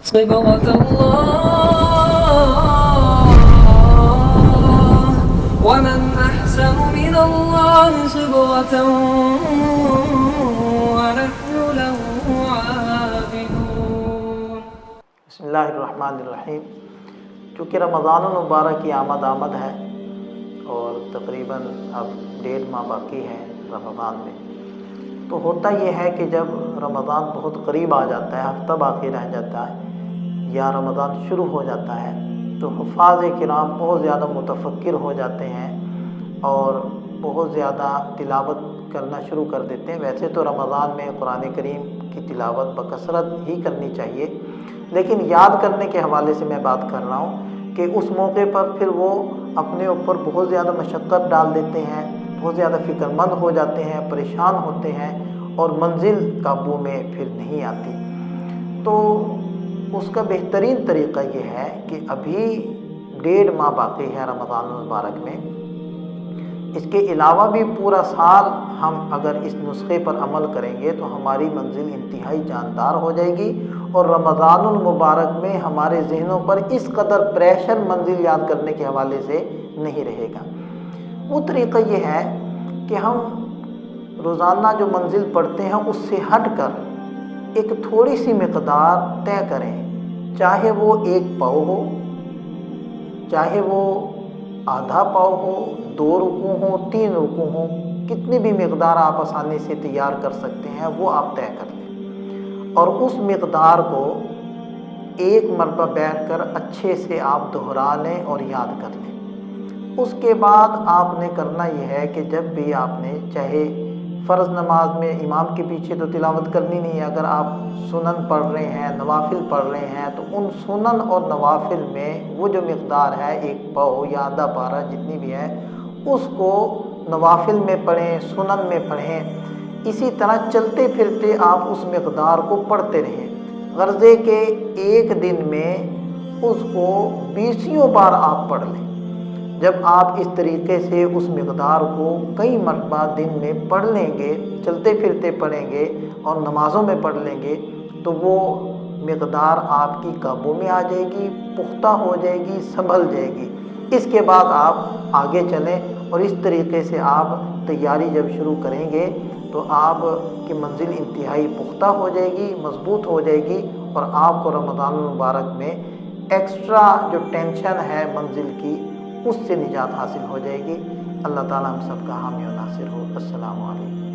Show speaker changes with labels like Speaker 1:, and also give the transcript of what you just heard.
Speaker 1: صبغة ومن أحسن من الله صبغة ونحن له عابدون۔
Speaker 2: بسم اللہ الرحمن الرحیم۔ چونکہ رمضان المبارک کی آمد ہے اور تقریباً اب 1.5 ماہ باقی ہے رمضان میں، تو ہوتا یہ ہے کہ جب رمضان بہت قریب آ جاتا ہے، ہفتہ باقی رہ جاتا ہے یا رمضان شروع ہو جاتا ہے، تو حفاظ کرام بہت زیادہ متفکر ہو جاتے ہیں اور بہت زیادہ تلاوت کرنا شروع کر دیتے ہیں۔ ویسے تو رمضان میں قرآن کریم کی تلاوت بکثرت ہی کرنی چاہیے، لیکن یاد کرنے کے حوالے سے میں بات کر رہا ہوں کہ اس موقع پر پھر وہ اپنے اوپر بہت زیادہ مشقت ڈال دیتے ہیں، بہت زیادہ فکر مند ہو جاتے ہیں، پریشان ہوتے ہیں اور منزل قابو میں پھر نہیں آتی۔ تو اس کا بہترین طریقہ یہ ہے کہ ابھی 1.5 ماہ باقی ہے رمضان المبارک میں، اس کے علاوہ بھی پورا سال ہم اگر اس نسخے پر عمل کریں گے تو ہماری منزل انتہائی جاندار ہو جائے گی، اور رمضان المبارک میں ہمارے ذہنوں پر اس قدر پریشر منزل یاد کرنے کے حوالے سے نہیں رہے گا۔ وہ طریقہ یہ ہے کہ ہم روزانہ جو منزل پڑھتے ہیں اس سے ہٹ کر ایک تھوڑی سی مقدار طے کریں، چاہے وہ 1 پاؤ ہو، چاہے وہ آدھا پاؤ ہو، 2 رکوع ہوں، 3 رکوع ہوں، کتنی بھی مقدار آپ آسانی سے تیار کر سکتے ہیں وہ آپ طے کر لیں، اور اس مقدار کو ایک مرتبہ بیٹھ کر اچھے سے آپ دہرا لیں اور یاد کر لیں۔ اس کے بعد آپ نے کرنا یہ ہے کہ جب بھی آپ نے چاہے فرض نماز میں امام کے پیچھے تو تلاوت کرنی نہیں ہے، اگر آپ سنن پڑھ رہے ہیں، نوافل پڑھ رہے ہیں، تو ان سنن اور نوافل میں وہ جو مقدار ہے 1 پاؤ یا آدھا پارہ جتنی بھی ہے، اس کو نوافل میں پڑھیں، سنن میں پڑھیں۔ اسی طرح چلتے پھرتے آپ اس مقدار کو پڑھتے رہیں، غرض ہے کہ ایک دن میں اس کو 20 بار آپ پڑھ لیں۔ جب آپ اس طریقے سے اس مقدار کو کئی مرتبہ دن میں پڑھ لیں گے، چلتے پھرتے پڑھیں گے اور نمازوں میں پڑھ لیں گے، تو وہ مقدار آپ کی قابو میں آ جائے گی، پختہ ہو جائے گی، سنبھل جائے گی۔ اس کے بعد آپ آگے چلیں اور اس طریقے سے آپ تیاری جب شروع کریں گے تو آپ کی منزل انتہائی پختہ ہو جائے گی، مضبوط ہو جائے گی، اور آپ کو رمضان المبارک میں ایکسٹرا جو ٹینشن ہے منزل کی اس سے نجات حاصل ہو جائے گی۔ اللہ تعالی ہم سب کا حامی و ناصر ہو۔ السلام علیکم۔